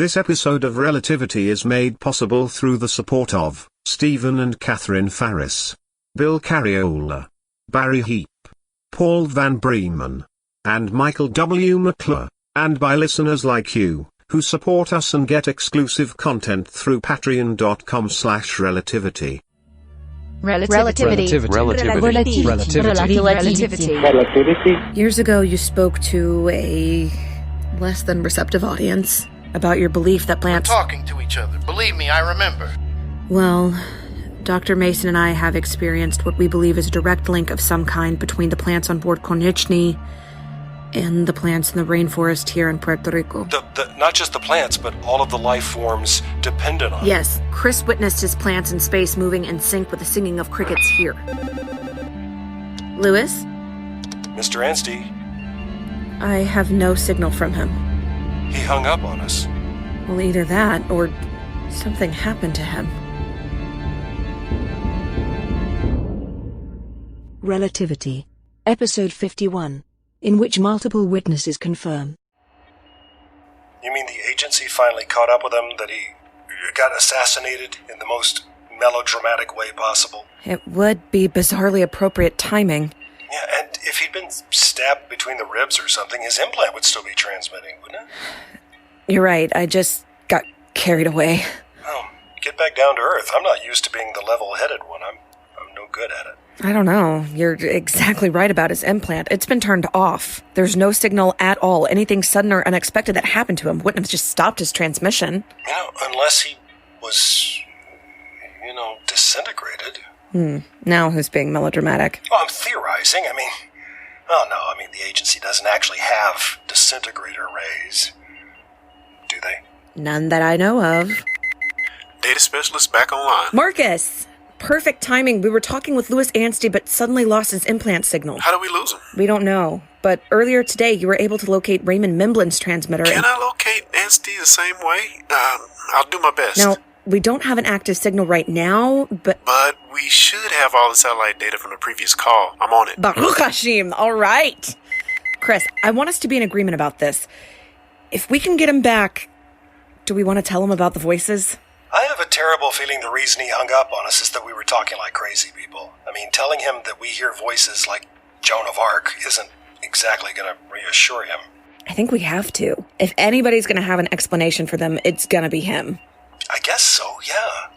This episode of Relativity is made possible through the support of Stephen and Catherine Farris, Bill Carriola, Barry Heap, Paul Van Breeman, and Michael W. McClure, and by listeners like you, who support us and get exclusive content through patreon.com/relativity. Relativity. Years ago, you spoke to a less than receptive audience about your belief that plants... We're talking to each other. Believe me, I remember. Well, Dr. Mason and I have experienced what we believe is a direct link of some kind between the plants on board Konieczny and the plants in the rainforest here in Puerto Rico. Not just the plants, but all of the life forms dependent on it. Yes, Chris witnessed his plants in space moving in sync with the singing of crickets here. Lewis? Mr. Anstey, I have no signal from him. he hung up on us. Well, either that, or something happened to him. Relativity. Episode 51. In which multiple witnesses confirm. You mean the agency finally caught up with him, that he got assassinated in the most melodramatic way possible? It would be bizarrely appropriate timing. Yeah, and if he'd been stabbed between the ribs or something, his implant would still be transmitting, wouldn't it? You're right, I just got carried away. Oh, get back down to earth. I'm not used to being the level-headed one. I'm no good at it. I don't know. You're exactly right about his implant. It's been turned off. There's no signal at all. Anything sudden or unexpected that happened to him wouldn't have just stopped his transmission. You know, unless he was, disintegrated. Now who's being melodramatic? Well, I'm theorizing. The agency doesn't actually have disintegrator rays. Do they? None that I know of. Data specialist back online. Marcus! Perfect timing. We were talking with Louis Anstey, but suddenly lost his implant signal. How do we lose him? We don't know. But earlier today, you were able to locate Raymond Mimblin's transmitter. Can I locate Anstey the same way? I'll do my best. Now, we don't have an active signal right now, but we should have all the satellite data from the previous call. I'm on it. Baruch Hashem, all right. Chris, I want us to be in agreement about this. If we can get him back, do we want to tell him about the voices? I have a terrible feeling the reason he hung up on us is that we were talking like crazy people. Telling him that we hear voices like Joan of Arc isn't exactly going to reassure him. I think we have to. If anybody's going to have an explanation for them, it's going to be him. I guess so, yeah.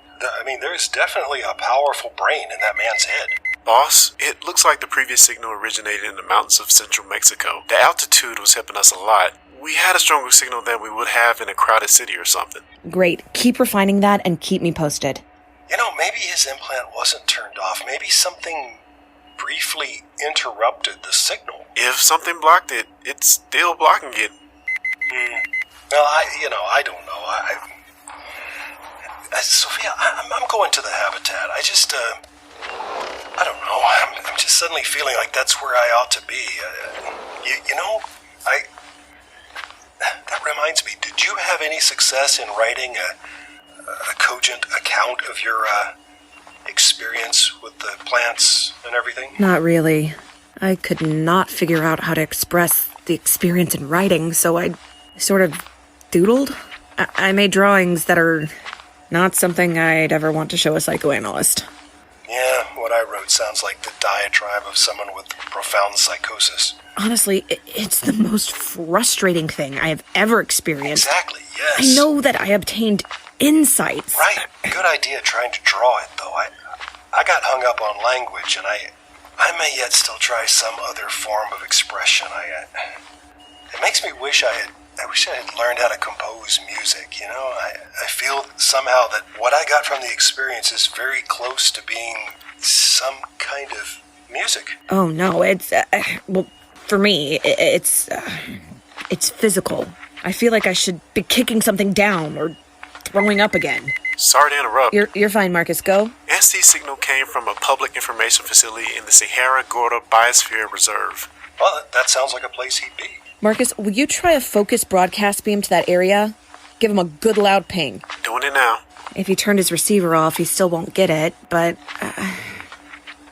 There's definitely a powerful brain in that man's head. Boss, it looks like the previous signal originated in the mountains of central Mexico. The altitude was helping us a lot. We had a stronger signal than we would have in a crowded city or something. Great. Keep refining that and keep me posted. Maybe his implant wasn't turned off. Maybe something briefly interrupted the signal. If something blocked it, it's still blocking it. Well, I don't know. Sophia, I'm going to the habitat. I don't know. I'm just suddenly feeling like that's where I ought to be. That reminds me, did you have any success in writing a cogent account of your experience with the plants and everything? Not really. I could not figure out how to express the experience in writing, so I sort of doodled. I made drawings that are not something I'd ever want to show a psychoanalyst. Yeah, what I wrote sounds like the diatribe of someone with profound psychosis. Honestly, it's the most frustrating thing I have ever experienced. Exactly, yes. I know that I obtained insights. Right, good idea trying to draw it, though. I got hung up on language, and I may yet still try some other form of expression. It makes me wish I had learned how to compose music, I feel somehow that what I got from the experience is very close to being some kind of music. Oh, no, it's, for me, it's physical. I feel like I should be kicking something down or throwing up again. Sorry to interrupt. You're fine, Marcus. Go. Anstey's signal came from a public information facility in the Sahara Gorda Biosphere Reserve. Well, that sounds like a place he'd be. Marcus, will you try a focused broadcast beam to that area? Give him a good loud ping. Doing it now. If he turned his receiver off, he still won't get it, but...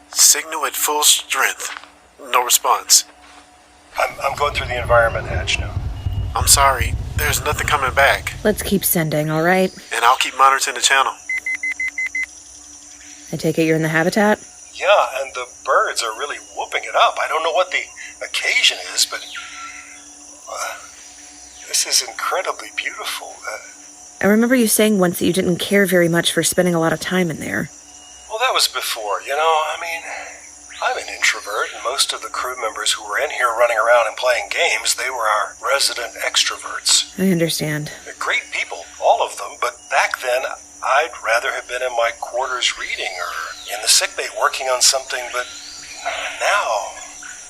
Signal at full strength. No response. I'm going through the environment hatch now. I'm sorry. There's nothing coming back. Let's keep sending, all right? And I'll keep monitoring the channel. I take it you're in the habitat? Yeah, and the birds are really whooping it up. I don't know what the occasion is, but this is incredibly beautiful. I remember you saying once that you didn't care very much for spending a lot of time in there. Well, that was before, you know. I mean, I'm an introvert, and most of the crew members who were in here running around and playing games, they were our resident extroverts. I understand. They're great people, all of them, but back then, I'd rather have been in my quarters reading or in the sickbay working on something, but now,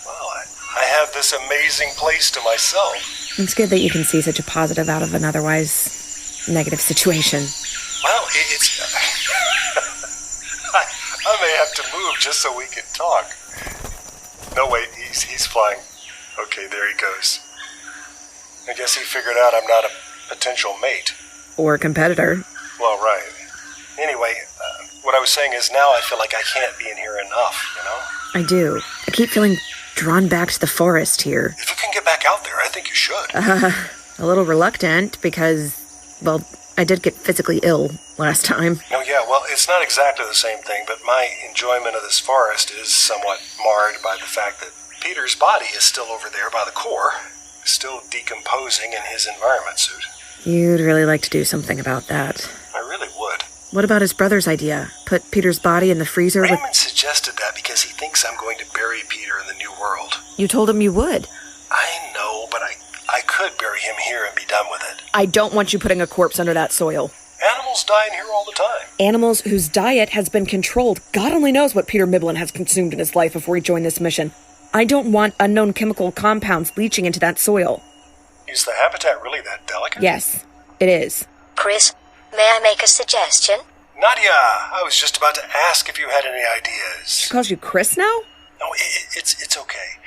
well, I have this amazing place to myself. It's good that you can see such a positive out of an otherwise negative situation. Well, it's... I may have to move just so we can talk. No, wait, he's flying. Okay, there he goes. I guess he figured out I'm not a potential mate. Or competitor. Well, right. Anyway, what I was saying is now I feel like I can't be in here enough, you know? I do. I keep feeling drawn back to the forest here. If you can get back out there, I think you should. A little reluctant because, well, I did get physically ill last time. Oh, yeah, well, it's not exactly the same thing, but my enjoyment of this forest is somewhat marred by the fact that Peter's body is still over there by the core, still decomposing in his environment suit. You'd really like to do something about that. I really would. What about his brother's idea? Put Peter's body in the freezer with... Raymond suggested that because he thinks I'm going to bury Peter in the new world. You told him you would. I know, but I could bury him here and be done with it. I don't want you putting a corpse under that soil. Animals die in here all the time. Animals whose diet has been controlled. God only knows what Peter Miblin has consumed in his life before he joined this mission. I don't want unknown chemical compounds leaching into that soil. Is the habitat really that delicate? Yes, it is. Chris, may I make a suggestion? Nadia, I was just about to ask if you had any ideas. She calls you Chris now? No, it's okay.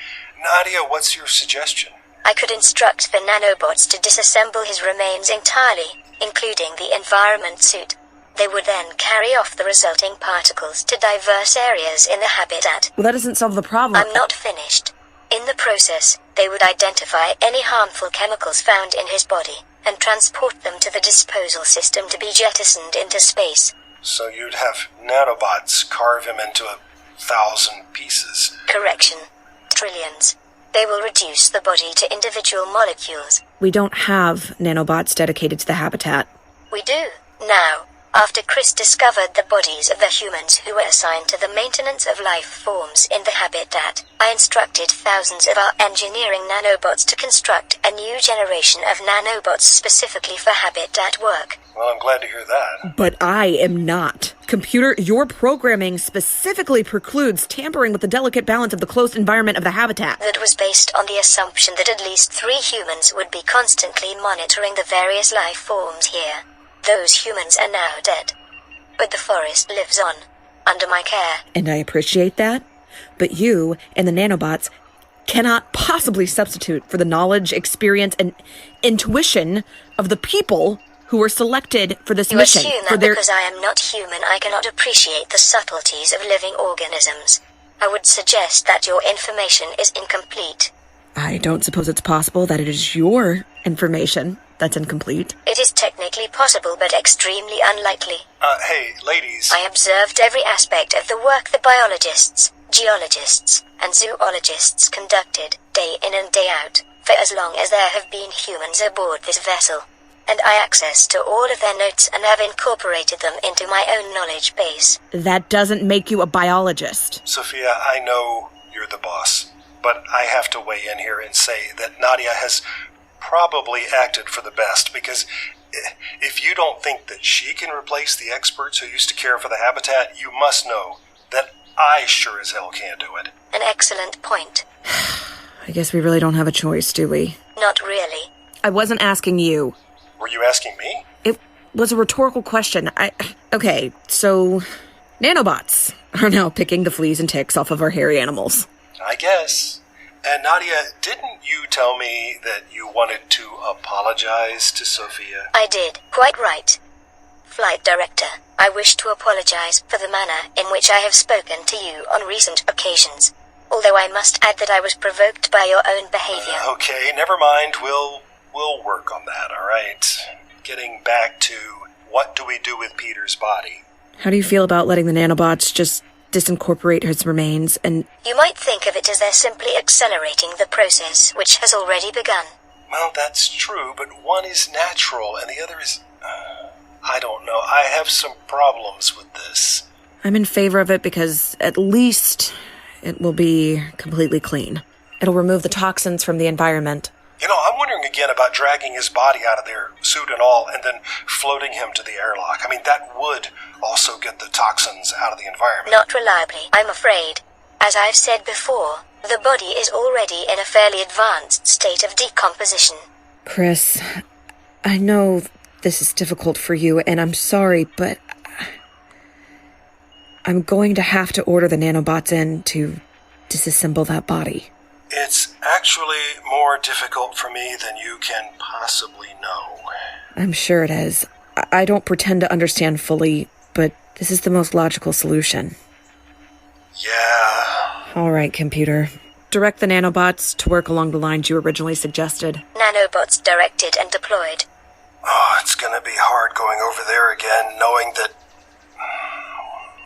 Nadia, what's your suggestion? I could instruct the nanobots to disassemble his remains entirely, including the environment suit. They would then carry off the resulting particles to diverse areas in the habitat. Well, that doesn't solve the problem. I'm not finished. In the process, they would identify any harmful chemicals found in his body and transport them to the disposal system to be jettisoned into space. So you'd have nanobots carve him into 1,000 pieces. Correction. Trillions. They will reduce the body to individual molecules. We don't have nanobots dedicated to the habitat. We do, now. After Chris discovered the bodies of the humans who were assigned to the maintenance of life forms in the habitat, I instructed thousands of our engineering nanobots to construct a new generation of nanobots specifically for habitat work. Well, I'm glad to hear that. But I am not. Computer, your programming specifically precludes tampering with the delicate balance of the closed environment of the habitat. That was based on the assumption that at least 3 humans would be constantly monitoring the various life forms here. Those humans are now dead. But the forest lives on, under my care. And I appreciate that. But you and the nanobots cannot possibly substitute for the knowledge, experience, and intuition of the people who were selected for this mission. You assume that because I am not human, I cannot appreciate the subtleties of living organisms. I would suggest that your information is incomplete. I don't suppose it's possible that it is your information that's incomplete. It is technically possible, but extremely unlikely. Hey, ladies. I observed every aspect of the work the biologists, geologists, and zoologists conducted, day in and day out, for as long as there have been humans aboard this vessel. And I access to all of their notes and have incorporated them into my own knowledge base. That doesn't make you a biologist. Sophia, I know you're the boss, but I have to weigh in here and say that Nadia has probably acted for the best, because if you don't think that she can replace the experts who used to care for the habitat, you must know that I sure as hell can't do it. An excellent point. I guess we really don't have a choice, do we? Not really. I wasn't asking you. Were you asking me? It was a rhetorical question. Okay, so nanobots are now picking the fleas and ticks off of our hairy animals. I guess. And Nadia, didn't you tell me that you wanted to apologize to Sophia? I did. Quite right. Flight Director, I wish to apologize for the manner in which I have spoken to you on recent occasions. Although I must add that I was provoked by your own behavior. Okay, never mind. We'll will work on that, all right? Getting back to what do we do with Peter's body? How do you feel about letting the nanobots just disincorporate his remains and... You might think of it as they're simply accelerating the process, which has already begun. Well, that's true, but one is natural and the other is... I don't know. I have some problems with this. I'm in favor of it because at least it will be completely clean. It'll remove the toxins from the environment. You know, I'm wondering again about dragging his body out of there, suit and all, and then floating him to the airlock. I mean, that would also get the toxins out of the environment. Not reliably, I'm afraid. As I've said before, the body is already in a fairly advanced state of decomposition. Chris, I know this is difficult for you, and I'm sorry, but I'm going to have to order the nanobots in to disassemble that body. It's actually more difficult for me than you can possibly know. I'm sure it is. I don't pretend to understand fully, but this is the most logical solution. Yeah. All right, computer. Direct the nanobots to work along the lines you originally suggested. Nanobots directed and deployed. Oh, it's gonna be hard going over there again, knowing that...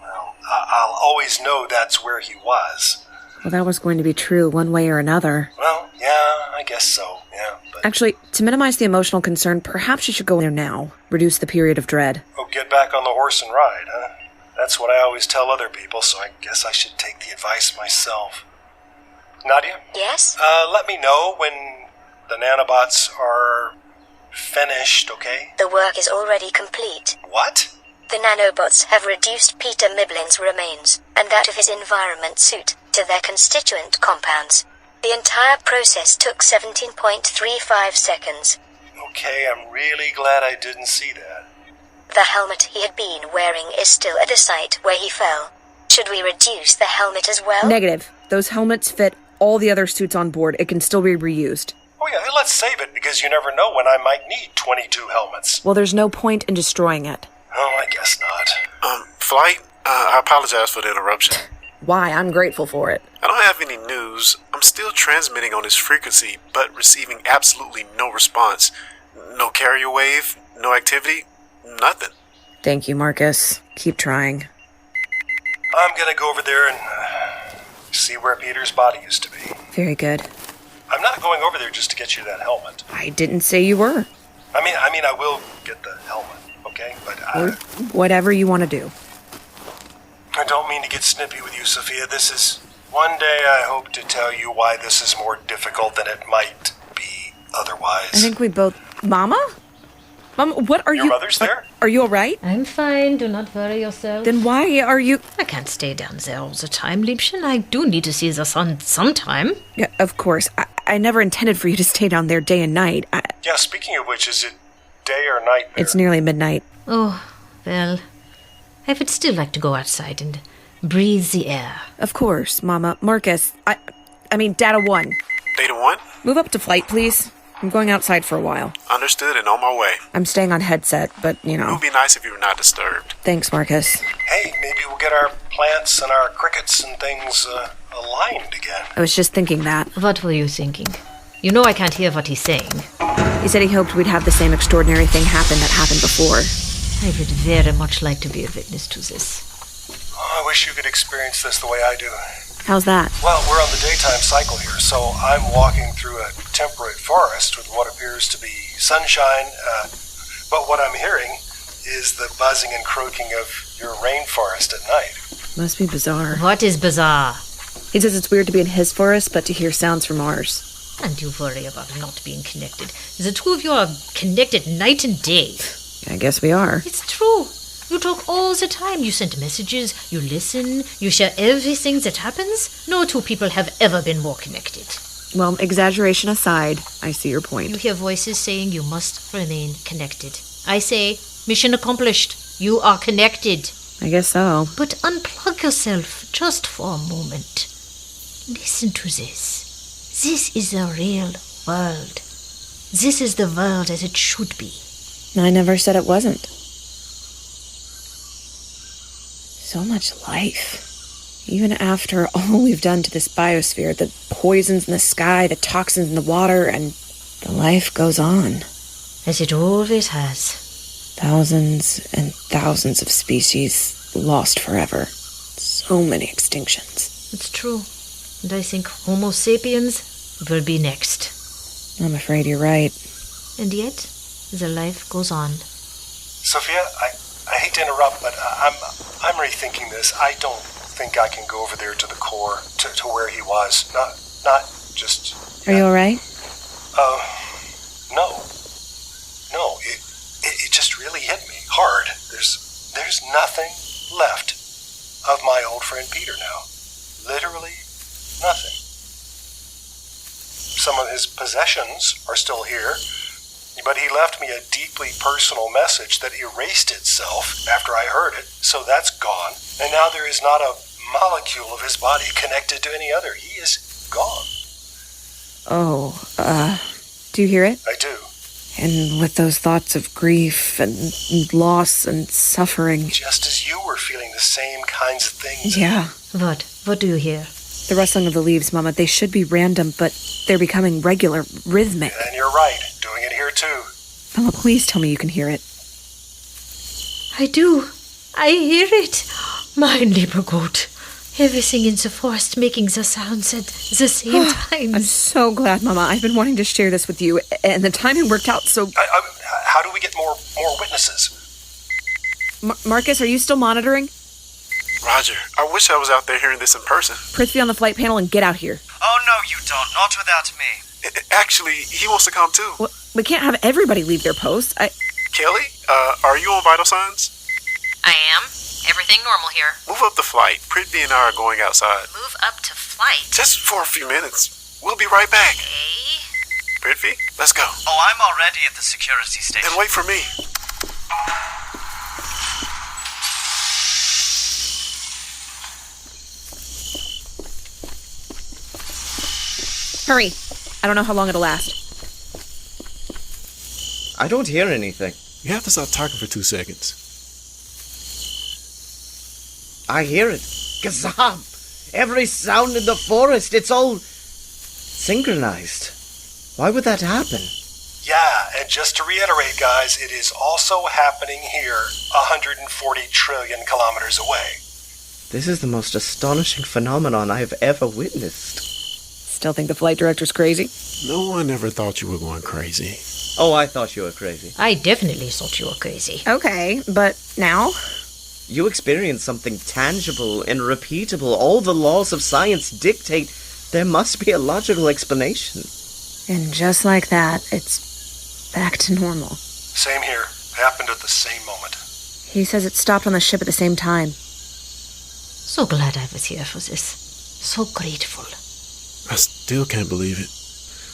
Well, I'll always know that's where he was. Well, that was going to be true one way or another. Well, yeah, I guess so, yeah. But... Actually, to minimize the emotional concern, perhaps you should go there now. Reduce the period of dread. Oh, get back on the horse and ride, huh? That's what I always tell other people, so I guess I should take the advice myself. Nadia? Yes? Let me know when the nanobots are finished, okay? The work is already complete. What? The nanobots have reduced Peter Miblin's remains, and that of his environment suit, to their constituent compounds. The entire process took 17.35 seconds. Okay, I'm really glad I didn't see that. The helmet he had been wearing is still at the site where he fell. Should we reduce the helmet as well? Negative. Those helmets fit all the other suits on board. It can still be reused. Oh yeah, let's save it, because you never know when I might need 22 helmets. Well, there's no point in destroying it. Oh, I guess not. Flight, I apologize for the interruption. Why? I'm grateful for it. I don't have any news. I'm still transmitting on this frequency, but receiving absolutely no response. No carrier wave, no activity, nothing. Thank you, Marcus. Keep trying. I'm gonna go over there and see where Peter's body used to be. Very good. I'm not going over there just to get you that helmet. I didn't say you were. I mean, I will get the helmet, okay? But Or whatever you want to do. I don't mean to get snippy with you, Sophia. This is... One day I hope to tell you why this is more difficult than it might be otherwise. I think we both... Mama? Mama, what are you... Your mother's there? Are you all right? I'm fine, do not worry yourself. Then why are you... I can't stay down there all the time, Liebchen. I do need to see the sun sometime. Yeah, of course. I never intended for you to stay down there day and night. Yeah, speaking of which, is it day or night there? It's nearly midnight. Oh, well, I would still like to go outside and breathe the air. Of course, Mama. Marcus, I mean, Data 1. Data 1? Move up to flight, please. I'm going outside for a while. Understood and on my way. I'm staying on headset, but, It would be nice if you were not disturbed. Thanks, Marcus. Hey, maybe we'll get our plants and our crickets and things aligned again. I was just thinking that. What were you thinking? You know I can't hear what he's saying. He said he hoped we'd have the same extraordinary thing happen that happened before. I would very much like to be a witness to this. Oh, I wish you could experience this the way I do. How's that? Well, we're on the daytime cycle here, so I'm walking through a temperate forest with what appears to be sunshine, but what I'm hearing is the buzzing and croaking of your rainforest at night. Must be bizarre. What is bizarre? He says it's weird to be in his forest, but to hear sounds from ours. And you worry about not being connected. The two of you are connected night and day. I guess we are. It's true. You talk all the time. You send messages, you listen, you share everything that happens. No two people have ever been more connected. Well, exaggeration aside, I see your point. You hear voices saying you must remain connected. I say, mission accomplished. You are connected. I guess so. But unplug yourself just for a moment. Listen to this. This is the real world. This is the world as it should be. I never said it wasn't. So much life. Even after all we've done to this biosphere, the poisons in the sky, the toxins in the water, and The life goes on. As it always has. Thousands and thousands of species lost forever. So many extinctions. It's true. And I think Homo sapiens will be next. I'm afraid you're right. And yet, the life goes on. Sophia, I hate to interrupt, but I'm rethinking this. I don't think I can go over there to the core, to where he was. Not just... Are you alright? No. No, it just really hit me hard. There's nothing left of my old friend Peter now. Literally nothing. Some of his possessions are still here, but he left me a deeply personal message that erased itself after I heard it, so that's gone. And now there is not a molecule of his body connected to any other. He is gone. Oh, do you hear it? I do. And with those thoughts of grief and loss and suffering. Just as you were feeling the same kinds of things. Yeah. What? What do you hear? The rustling of the leaves, Mama. They should be random, but they're becoming regular, rhythmic. And you're right. Doing it here, too. Mama, please tell me you can hear it. I do. I hear it. Mein lieber Gott. Everything in the forest making the sounds at the same time. I'm so glad, Mama. I've been wanting to share this with you, and the timing worked out so... How do we get more witnesses? Marcus, are you still monitoring? Roger, I wish I was out there hearing this in person. Prithvi on the flight panel and get out here. Oh, no, you don't. Not without me. Actually, he wants to come too. Well, we can't have everybody leave their posts. Kelly, are you on vital signs? I am. Everything normal here. Move up the flight. Prithvi and I are going outside. Move up to flight. Just for a few minutes. We'll be right back. Okay. Prithvi, let's go. Oh, I'm already at the security station. And wait for me. Hurry. I don't know how long it'll last. I don't hear anything. You have to stop talking for 2 seconds. I hear it. Kazam! Every sound in the forest, it's all synchronized. Why would that happen? Yeah, and just to reiterate, guys, it is also happening here 140 trillion kilometers away. This is the most astonishing phenomenon I have ever witnessed. Still think the flight director's crazy? No one ever thought you were going crazy. Oh, I thought you were crazy. I definitely thought you were crazy. Okay, but now? You experienced something tangible and repeatable. All the laws of science dictate there must be a logical explanation. And just like that, it's back to normal. Same here. Happened at the same moment. He says it stopped on the ship at the same time. So glad I was here for this. So grateful. I still can't believe it.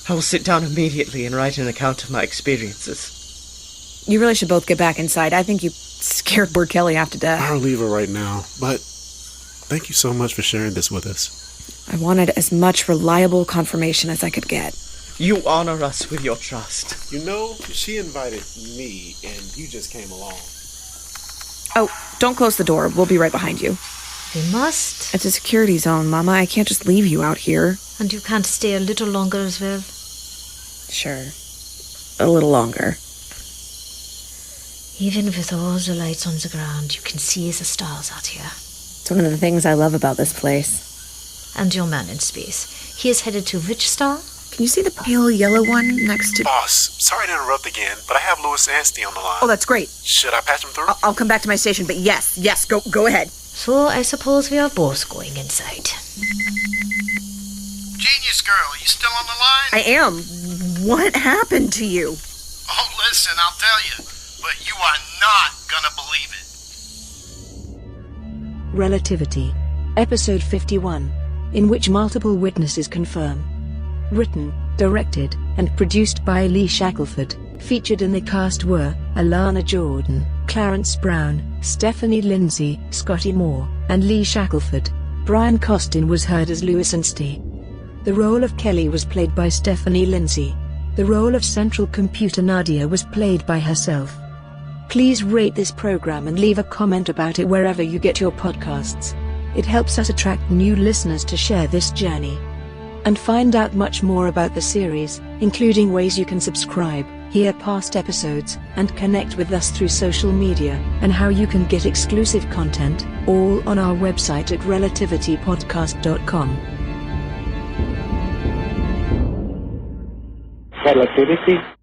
I will sit down immediately and write an account of my experiences. You really should both get back inside. I think you scared poor Kelly half to death. I'll leave her right now, but thank you so much for sharing this with us. I wanted as much reliable confirmation as I could get. You honor us with your trust. You know, she invited me, and you just came along. Oh, don't close the door. We'll be right behind you. We must. It's a security zone, Mama. I can't just leave you out here. And you can't stay a little longer as well? Sure. A little longer. Even with all the lights on the ground, you can see the stars out here. It's one of the things I love about this place. And your man in space. He is headed to which star? Can you see the pale yellow one next to... Boss, sorry to interrupt again, but I have Louis Anstey on the line. Oh, that's great. Should I patch him through? I'll come back to my station, but yes, go ahead. So I suppose we are both going inside. Genius girl, you still on the line? I am. What happened to you? Oh, listen, I'll tell you. But you are not gonna believe it. Relativity. Episode 51. In which multiple witnesses confirm. Written, directed, and produced by Lee Shackelford. Featured in the cast were Alana Jordan, Clarence Brown, Stephanie Lindsay, Scotty Moore, and Lee Shackelford. Brian Costin was heard as Louis Anstey. The role of Kelly was played by Stephanie Lindsay. The role of Central Computer Nadia was played by herself. Please rate this program and leave a comment about it wherever you get your podcasts. It helps us attract new listeners to share this journey. and find out much more about the series, including ways you can subscribe, hear past episodes, and connect with us through social media, and how you can get exclusive content, all on our website at relativitypodcast.com. Relativity